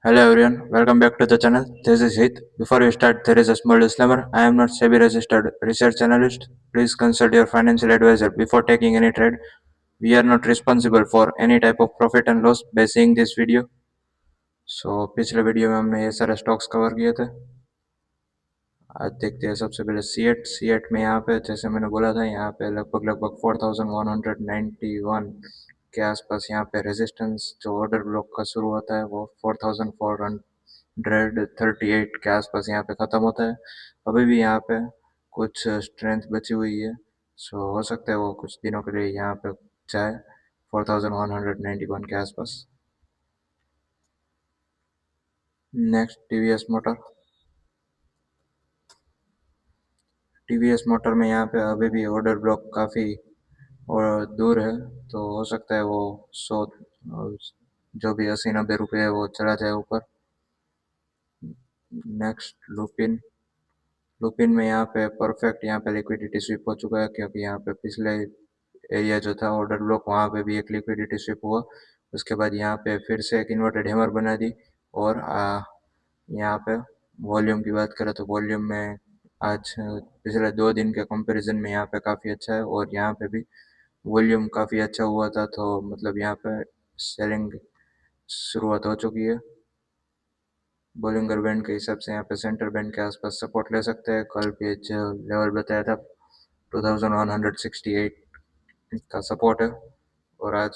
Hello everyone, welcome back to the channel. This is Hit. Before we start, there is a small disclaimer. I am not SEBI registered research analyst. Please consult your financial advisor before taking any trade. We are not responsible for any type of profit and loss by seeing this video. पिछले video में हमने ये सारे stocks cover किए थे. आज देखते हैं सबसे पहले सी एट में यहाँ पे जैसे मैंने बोला था यहाँ पे लगभग 4191 के आसपास यहाँ पे रेजिस्टेंस जो ऑर्डर ब्लॉक का शुरू होता है वो 4438 के आसपास यहाँ पे ख़त्म होता है. अभी भी यहाँ पे कुछ स्ट्रेंथ बची हुई है. हो सकता है वो कुछ दिनों के लिए यहाँ पे जाए 4191 के आसपास. नेक्स्ट टीवीएस मोटर में यहाँ पे अभी भी ऑर्डर ब्लॉक काफ़ी और दूर है, तो हो सकता है वो 100 जो भी 80-90 रुपये है वो चला जाए ऊपर. नेक्स्ट लुपिन में यहाँ पे परफेक्ट यहाँ पे लिक्विडिटी स्विप हो चुका है, क्योंकि यहाँ पे पिछले एरिया जो था ऑर्डर ब्लॉक वहाँ पे भी एक लिक्विडिटी स्विप हुआ. उसके बाद यहाँ पे फिर से एक इन्वर्टेड हैमर बना दी. और यहाँ पे वॉल्यूम की बात करें तो वॉल्यूम में आज पिछले 2 दिन के कंपैरिजन में यहाँ पे काफ़ी अच्छा है, और यहाँ पे भी वॉल्यूम काफ़ी अच्छा हुआ था, तो मतलब यहाँ पे सेलिंग शुरुआत हो चुकी है. बोलिंगर बैंड के हिसाब से यहाँ पे सेंटर बैंड के आसपास सपोर्ट ले सकते हैं. कल के जो लेवल बताया था 2168 का सपोर्ट है, और आज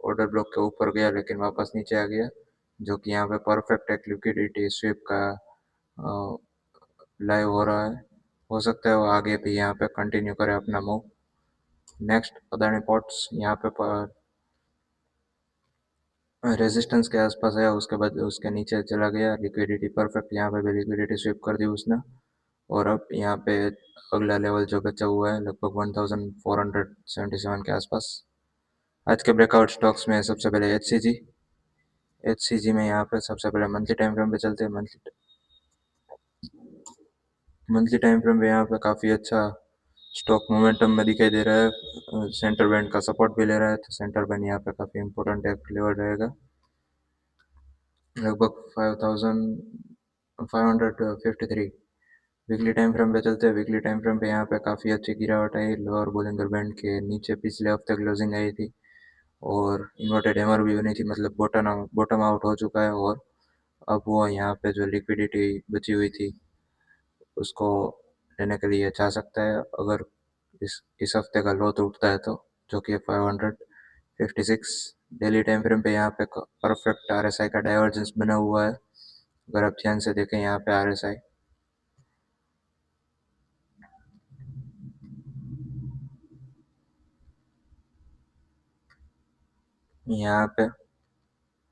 ऑर्डर ब्लॉक के ऊपर गया लेकिन वापस नीचे आ गया, जो कि यहाँ पे परफेक्ट एक लिक्विडिटी स्वीप का लाइव हो रहा है. हो सकता है वो आगे भी यहाँ पे कंटिन्यू करे अपना मूव. नेक्स्ट अदानी पोर्ट्स यहाँ पे रेजिस्टेंस के आसपास है, उसके बाद उसके नीचे चला गया. लिक्विडिटी परफेक्ट यहाँ पे भी लिक्विडिटी स्वीप कर दी उसने, और अब यहाँ पे अगला लेवल जो बचा हुआ है लगभग 1477 के आसपास. आज के ब्रेकआउट स्टॉक्स में सबसे पहले एचसीजी में यहाँ पे सबसे पहले मंथली टाइम फ्रेम पे चलते हैं. मंथली टाइम फ्रेम पे यहाँ पे काफ़ी अच्छा स्टॉक मोमेंटम में दिखाई दे रहा है. सेंटर बैंड का सपोर्ट भी ले रहा है, तो सेंटर बैंड यहाँ पे काफ़ी इंपॉर्टेंट एक लेवल रहेगा. लगभग 5553. वीकली टाइम फ्रेम पे चलते हैं. वीकली टाइम फ्रेम पे यहाँ पे काफ़ी अच्छी गिरावट आई. लोअर बोलिंगर बैंड के नीचे पिछले हफ्ते क्लोजिंग आई थी, और इन्वर्टेड हैमर भी बनी थी, मतलब बॉटम आउट हो चुका है. और अब वो यहाँ पे जो लिक्विडिटी बची हुई थी उसको लेने के लिए जा सकता है, अगर इस हफ्ते का लो टूटता है तो, जो कि 556. डेली टाइम फ्रेम पे यहाँ पे परफेक्ट आरएसआई का डाइवर्जेंस बना हुआ है. अगर आप ध्यान से देखें यहाँ पे आरएसआई यहाँ पे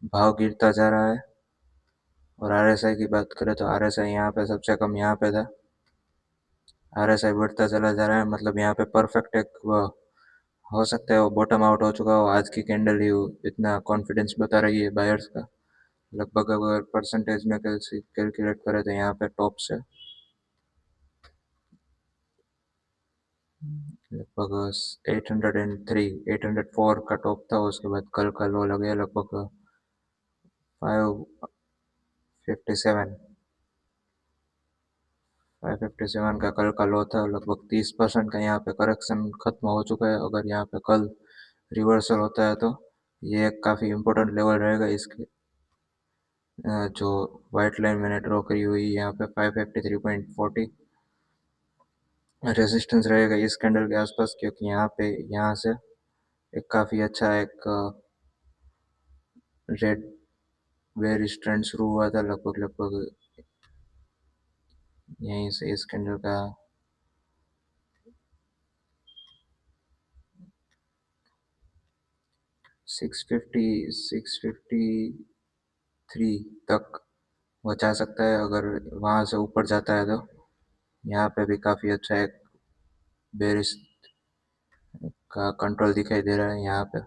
भाव गिरता जा रहा है, और आरएसआई की बात करें तो आरएसआई यहाँ पे सबसे कम यहाँ पे था. आरएसआई बढ़ता चला जा रहा है, मतलब यहाँ पे परफेक्ट एक हो सकता है वो बॉटम आउट हो चुका हो. आज की कैंडल ही इतना कॉन्फिडेंस बता रही है बायर्स का. लगभग अगर परसेंटेज में कैलकुलेट करें तो यहाँ पे टॉप से लगभग 804 का टॉप था. उसके बाद कल का लो लगे लगभग 557 557 का कल का लो था. लगभग 30% का यहाँ पे करेक्शन खत्म हो चुका है. अगर यहाँ पे कल रिवर्सल होता है तो ये एक काफ़ी इम्पोर्टेंट लेवल रहेगा. इसके जो वाइट लाइन मैंने ड्रॉ करी हुई यहाँ पे 553.40 रेजिस्टेंस रहेगा इस कैंडल के आसपास, क्योंकि यहाँ से एक काफ़ी अच्छा एक रेड बेयरिश ट्रेंड शुरू हुआ था. लगभग यहीं से इस कैंडल का 653 तक वो जा सकता है. अगर वहाँ से ऊपर जाता है तो यहाँ पे भी काफ़ी अच्छा एक बेयरिश का कंट्रोल दिखाई दे रहा है. यहाँ पे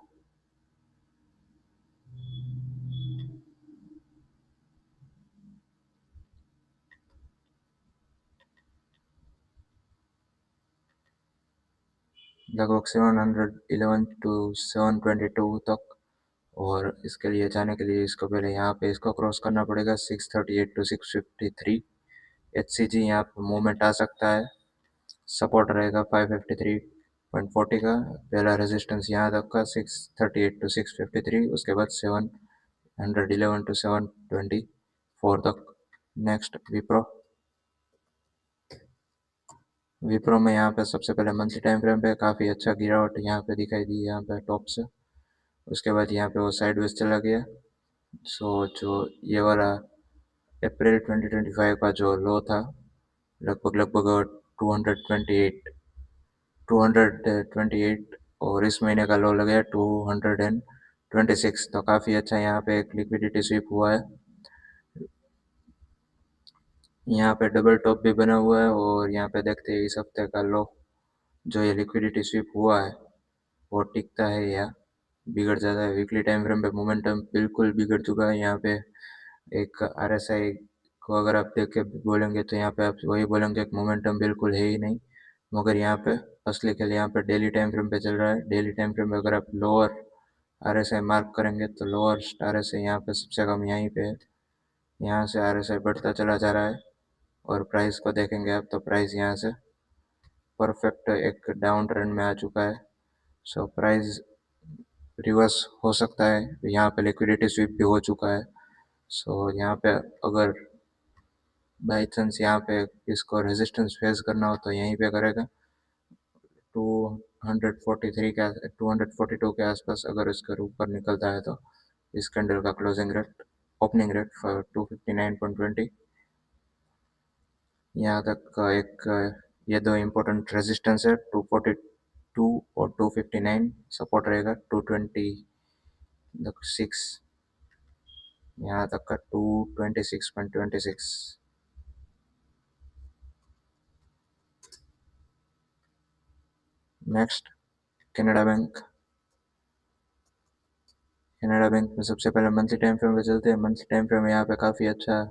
लगभग 711 टू 722 तक और इसके लिए जाने के लिए इसको पहले यहाँ पे इसको क्रॉस करना पड़ेगा 638 टू 653। HCG यहाँ पे मूवमेंट आ सकता है। सपोर्ट रहेगा 553.40 का। पहला रेजिस्टेंस यहाँ तक का 638 टू 653, उसके बाद 711 टू 724 तक। नेक्स्ट विप्रो। विप्रो में यहाँ पे सबसे पहले मंथली टाइम फ्रेम पे काफ़ी अच्छा गिरावट यहाँ पे दिखाई दी, यहाँ पे टॉप से। उसके बाद यहाँ पे वो साइडवेज चला गया। सो जो ये वाला अप्रैल 2025 का जो लो था, लगभग 228 और इस महीने का लो लगा 226। तो काफ़ी अच्छा यहाँ पे एक लिक्विडिटी स्वीप हुआ है। यहाँ पे डबल टॉप भी बना हुआ है और यहाँ पे देखते हैं इस हफ्ते का लो जो ये लिक्विडिटी स्वीप हुआ है वो टिकता है या बिगड़ जाता है। वीकली टाइम फ्रेम पे मोमेंटम बिल्कुल बिगड़ चुका है। यहाँ पे एक RSI को अगर आप देख के बोलेंगे तो यहाँ पे आप वही बोलेंगे कि मोमेंटम बिल्कुल है ही नहीं, मगर यहाँ पे असली खेल यहाँ पे डेली टाइम फ्रेम पे चल रहा है। डेली टाइम फ्रेम पे अगर आप लोअर RSI मार्क करेंगे तो लोअर RSI यहाँ पे सबसे कम यहीं पे है। यहाँ से RSI बढ़ता चला जा रहा है और प्राइस को देखेंगे आप तो प्राइस यहाँ से परफेक्ट एक डाउन ट्रेंड में आ चुका है। सो प्राइस रिवर्स हो सकता है। यहाँ पे लिक्विडिटी स्वीप भी हो चुका है। सो यहाँ पे अगर बाई चांस यहाँ पे इसको रेजिस्टेंस फेस करना हो तो यहीं पे करेगा 243 के 242 के आसपास। अगर इसके ऊपर निकलता है तो इस कैंडल का क्लोजिंग रेट ओपनिंग रेट 259.20 यहाँ तक का एक ये दो इम्पोर्टेंट रेजिस्टेंस है 242 और 259। सपोर्ट रहेगा 226, यहाँ तक का 226.26। Next Canada bank. Canada bank में सबसे पहले मंथली टाइम फ्रेम पे चलते हैं। मंथली टाइम फ्रेम यहाँ पे काफ़ी अच्छा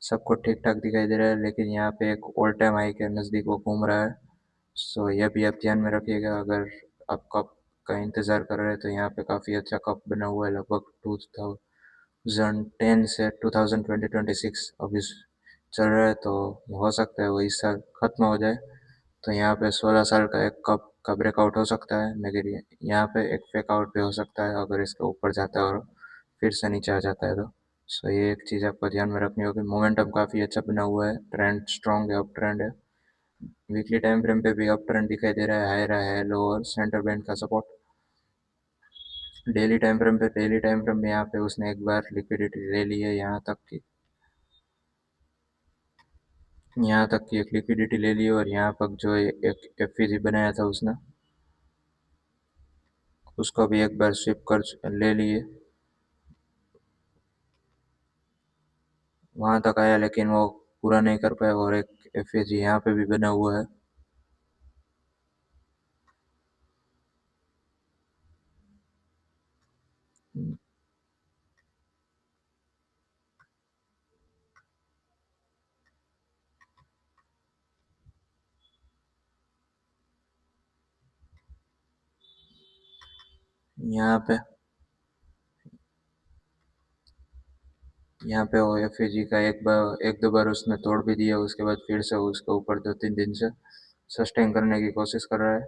सबको ठीक ठाक दिखाई दे रहा है, लेकिन यहाँ पे एक ऑल टाइम हाई के नज़दीक वो घूम रहा है। सो यह भी आप ध्यान में रखिएगा। अगर आप कप का इंतज़ार कर रहे हैं तो यहाँ पे काफ़ी अच्छा कप बना हुआ है। लगभग 2010 से 2026 अभी चल रहा है, तो हो सकता है वो इस साल ख़त्म हो जाए। तो यहाँ पे 16 साल का एक कप का ब्रेकआउट हो सकता है, मगर यहाँ पे एक फेक आउट भी हो सकता है अगर इसके ऊपर जाता है और फिर से नीचे आ जाता है तो। सो ये एक चीज़ आपको ध्यान में रखनी होगी। मोमेंटम काफ़ी अच्छा बना हुआ है, ट्रेंड स्ट्रॉन्ग है, अप ट्रेंड है। वीकली टाइम फ्रेम पे भी अप ट्रेंड दिखाई दे रहा है, हाई रहा है लो और सेंटर बैंड का सपोर्ट। डेली टाइम फ्रेम में यहाँ पे उसने एक बार लिक्विडिटी ले ली है, यहाँ तक की एक लिक्विडिटी ले ली और यहाँ पर जो एक FVG बनाया था उसने उसको भी एक बार स्विप कर ले लिए। वहां तक आया लेकिन वो पूरा नहीं कर पाया और एक FVG यहाँ पे भी बना हुआ है। यहाँ पे वो FVG का एक दो बार उसने तोड़ भी दिया, उसके बाद फिर से उसके ऊपर 2-3 दिन से सस्टेन करने की कोशिश कर रहा है।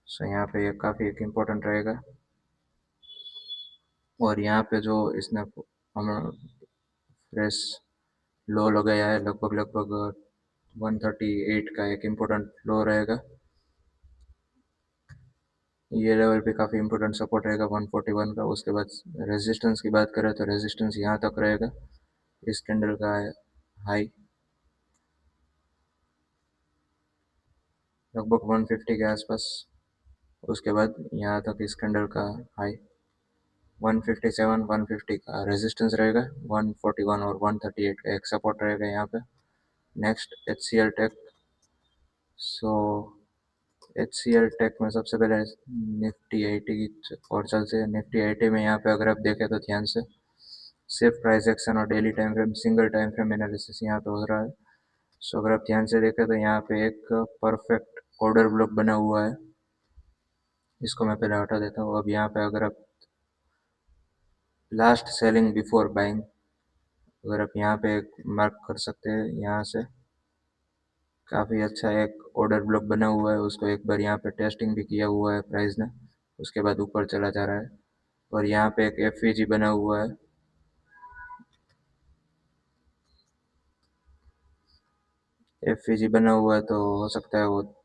सो यहाँ पे ये काफ़ी एक इम्पोर्टेंट रहेगा। और यहाँ पे जो इसने हम फ्रेश लो लगाया है लगभग 138 का एक इम्पोर्टेंट लो रहेगा। ये लेवल पे काफ़ी इम्पोर्टेंट सपोर्ट रहेगा 141 का। उसके बाद रेजिस्टेंस की बात करें तो रेजिस्टेंस यहाँ तक रहेगा, इस कैंडल का हाई लगभग 150 के आसपास। उसके बाद यहाँ तक इस कैंडल का हाई 157, 150 का रेजिस्टेंस रहेगा। 141 और 138 का एक सपोर्ट रहेगा यहाँ पे। Next HCL tech. So HCL tech में सबसे पहले निफ्टी 80 की और चलते हैं। निफ्टी 80 में यहाँ पे अगर आप देखें तो ध्यान से सिर्फ प्राइस एक्शन और daily time frame single time frame analysis यहाँ पे हो रहा है। सो अगर आप ध्यान से देखें तो यहाँ पे एक परफेक्ट ऑर्डर ब्लॉक बना हुआ है। इसको मैं पहले हटा देता हूँ। अब यहाँ पे अगर आप लास्ट सेलिंग बिफोर बाइंग, अगर आप यहाँ पे मार्क कर सकते हैं यहाँ से, काफ़ी अच्छा एक ऑर्डर ब्लॉक बना हुआ है, उसको एक बार यहाँ पे टेस्टिंग भी किया हुआ है प्राइस ने, उसके बाद ऊपर चला जा रहा है। और यहाँ पे एक एफ बना हुआ है, एफ बना हुआ है तो हो सकता है वो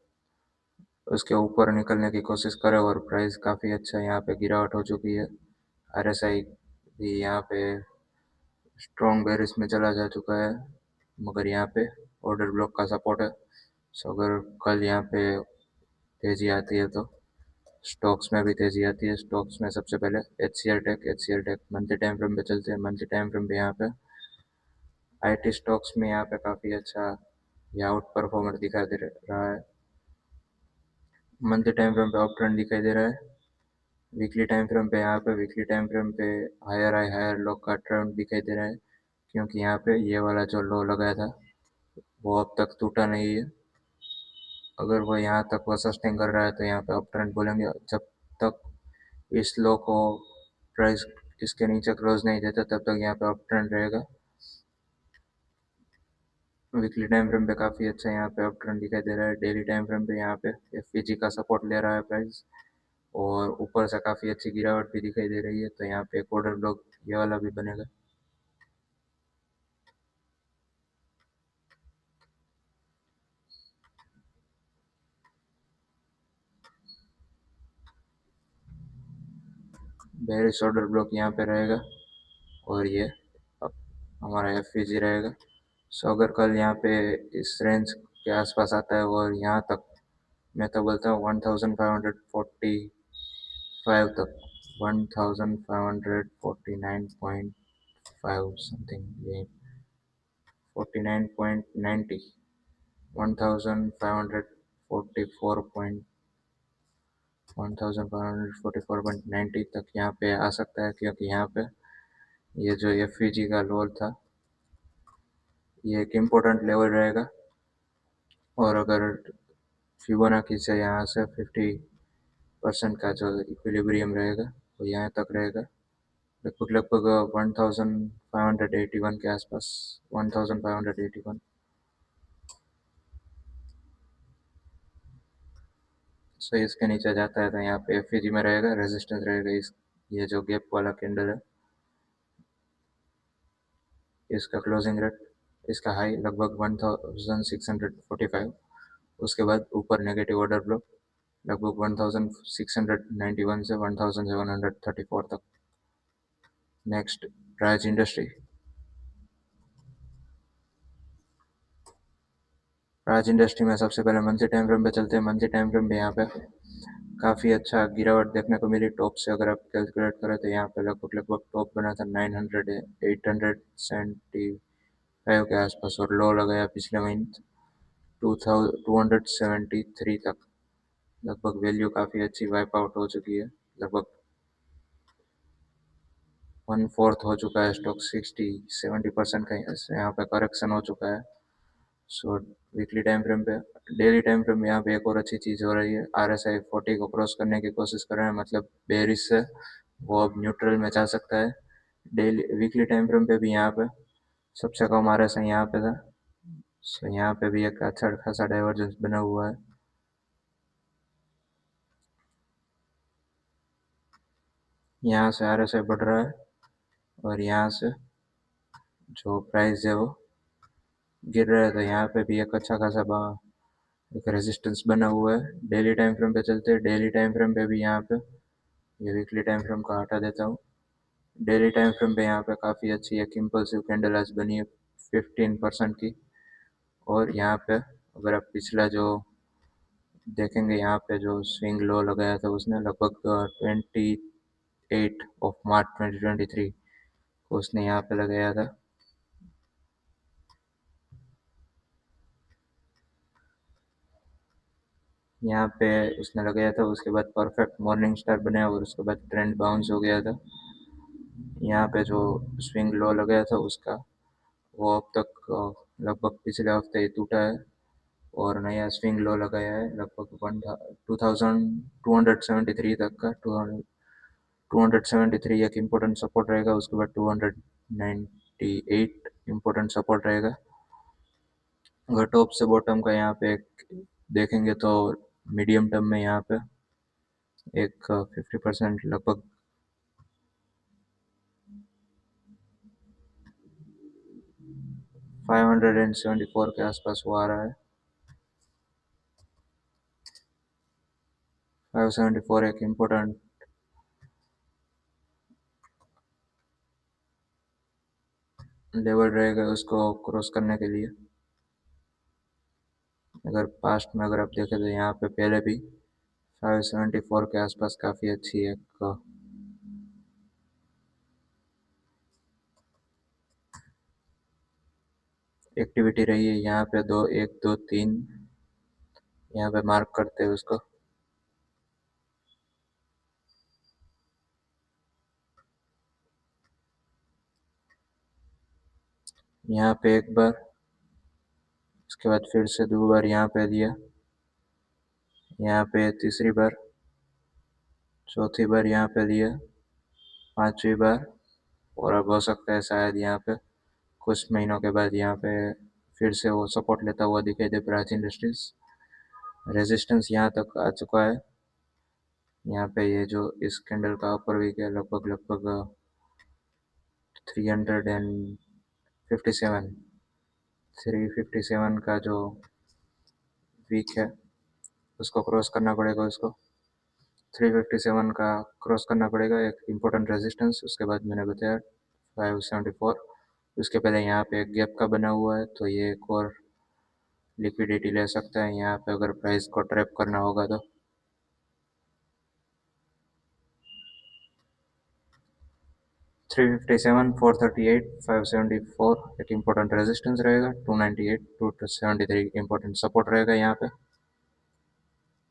उसके ऊपर निकलने की कोशिश करे, और प्राइस काफ़ी अच्छा यहाँ पे गिरावट हो चुकी है। आरएसआई भी यहाँ पे स्ट्रॉन्ग बेरिश में चला जा चुका है, मगर यहाँ पे ऑर्डर ब्लॉक का सपोर्ट है। सो अगर कल यहाँ पे तेज़ी आती है तो स्टॉक्स में भी तेज़ी आती है। स्टॉक्स में सबसे पहले H C L tech monthly time frame पे चलते हैं। मंथली टाइम फ्रेम पे यहाँ पे आईटी स्टॉक्स में यहाँ पे काफ़ी अच्छा ये आउट परफॉर्मर दिखाई दे रहा है। मंथली टाइम फ्रेम पे अप ट्रेंड दिखाई दे रहा है। वीकली टाइम फ्रेम पे यहाँ पे वीकली टाइम फ्रेम पे हायर हाई हायर लो का ट्रेंड दिखाई दे रहा है, क्योंकि यहाँ पे ये वाला जो लो लगाया था वो अब तक टूटा नहीं है। अगर वो यहाँ तक वो सस्टेन कर रहा है तो यहाँ पे अप ट्रेंड बोलेंगे। जब तक इस लो को प्राइस इसके नीचे क्लोज नहीं देता तब तक यहाँ पे अप ट्रेंड रहेगा। वीकली टाइम फ्रेम पे काफ़ी अच्छा यहाँ पे अप ट्रेंड दिखाई दे रहा है। डेली टाइम फ्रेम पे यहाँ पे एफ का सपोर्ट ले रहा है प्राइस, और ऊपर से काफ़ी अच्छी गिरावट भी दिखाई दे रही है, तो यहाँ पे एक ऑर्डर ब्लॉक ये वाला भी बनेगा। बेरिश ऑर्डर ब्लॉक यहाँ पे रहेगा, और ये अब हमारा एफ रहेगा। सो अगर कल यहाँ पे इस रेंज के आसपास आता है और यहाँ तक, मैं तो बोलता हूँ 1545 तक, 1549.5 समथिंग, ये 49.90, 1544.90 तक यहाँ पे आ सकता है, क्योंकि यहाँ पे ये जो एफ का लोल था ये एक इम्पोर्टेंट लेवल रहेगा। और अगर फिबोनाची से यहाँ से 50% का जो इक्विलिब्रियम रहेगा वो यहाँ तक रहेगा, लगभग लगभग 1581 के आसपास, 1581। सो इसके नीचे जाता है तो यहाँ पे एफ में रहेगा, रेजिस्टेंस रहेगा इस, ये जो गैप वाला कैंडल है इसका क्लोजिंग रेट, इसका हाई लगभग 1645, उसके बाद ऊपर नेगेटिव ऑर्डर ब्लॉक लगभग 1691 से 1734 तक। नेक्स्ट, राज इंडस्ट्री। राज इंडस्ट्री में सबसे पहले मंथली टाइम फ्रेम पे चलते हैं। मंथली टाइम फ्रेम पे यहाँ पे काफ़ी अच्छा गिरावट देखने को मिली। टॉप से अगर आप कैलकुलेट करें तो यहाँ पे लगभग लगभग टॉप बना था 900 875 के आसपास, और लो लगाया पिछले महीने 2273 तक। लगभग वैल्यू काफ़ी अच्छी वाइप आउट हो चुकी है, लगभग 1/4 हो चुका है स्टॉक, 60-70% का यहाँ पे करेक्शन हो चुका है। सो वीकली टाइम फ्रेम पे, डेली टाइम फ्रेम में यहाँ पे एक और अच्छी चीज़ हो रही है, RSI 40 को क्रॉस करने की कोशिश कर रहे हैं, मतलब बेरिश से वो अब न्यूट्रल में जा सकता है। डेली वीकली टाइम फ्रेम पे भी यहाँ पे सबसे कम RSI यहाँ पे था। सो यहाँ पे भी एक अच्छा खासा डाइवर्जेंस बना हुआ है। यहाँ से RSI बढ़ रहा है, और यहाँ से जो प्राइस है वो गिर रहा है, तो यहाँ पे भी एक अच्छा खासा एक रेजिस्टेंस बना हुआ है। डेली टाइम फ्रेम पे चलते हैं। डेली टाइम फ्रेम पे भी यहाँ पे, ये वीकली टाइम फ्रेम को हटा देता हूँ। डेली टाइम फ्रेम पे यहाँ पे काफ़ी अच्छी एक इम्पल्सिव कैंडल आज बनी है 15% की। और यहाँ पे अगर आप पिछला जो देखेंगे, यहाँ पे जो स्विंग लो लगाया था उसने लगभग 28 को उसने यहाँ पे लगाया था। यहाँ पे उसने लगाया था, उसके बाद परफेक्ट मॉर्निंग स्टार बनाया, और उसके बाद ट्रेंड बाउंस हो गया था। यहाँ पे जो स्विंग लो लगाया था उसका, वो अब तक लगभग पिछले हफ्ते ही टूटा है, और नया स्विंग लो लगाया है लगभग 2273 तक का, 273 एक इम्पोर्टेंट सपोर्ट रहेगा, उसके बाद 298 इम्पोर्टेंट सपोर्ट रहेगा। अगर टॉप से बॉटम का यहाँ पे देखेंगे तो मीडियम टर्म में यहाँ पे एक 50% लगभग 574 के आसपास वो आ रहा है। 574 एक इम्पोर्टेंट लेवल रहेगा उसको क्रॉस करने के लिए। अगर पास्ट में अगर आप देखें तो यहाँ पे पहले भी 574 के आसपास काफ़ी अच्छी एक एक्टिविटी रही है। यहाँ पे 1 2 3 यहाँ पे मार्क करते हैं उसको। यहाँ पे एक बार, उसके बाद फिर से 2 बार यहाँ पे दिया, यहाँ पे तीसरी बार, चौथी बार यहाँ पे दिया, पांचवी बार, और अब हो सकता है शायद यहाँ पे कुछ महीनों के बाद यहाँ पे फिर से वो सपोर्ट लेता हुआ दिखाई दे प्राची इंडस्ट्रीज। रेजिस्टेंस यहाँ तक आ चुका है। यहाँ पे ये जो इस कैंडल का अपर वीक है लगभग 357 का जो वीक है उसको क्रॉस करना पड़ेगा। उसको 357 का क्रॉस करना पड़ेगा, एक इम्पोर्टेंट रेजिस्टेंस। उसके बाद मैंने बताया 574, उसके पहले यहाँ पे एक गैप का बना हुआ है तो ये एक और लिक्विडिटी ले सकता है यहाँ पे अगर प्राइस को ट्रैप करना होगा तो। 357, 438, 574 एक इम्पोर्टेंट रेजिस्टेंस रहेगा। 298, 273 इम्पोर्टेंट सपोर्ट रहेगा यहाँ पे।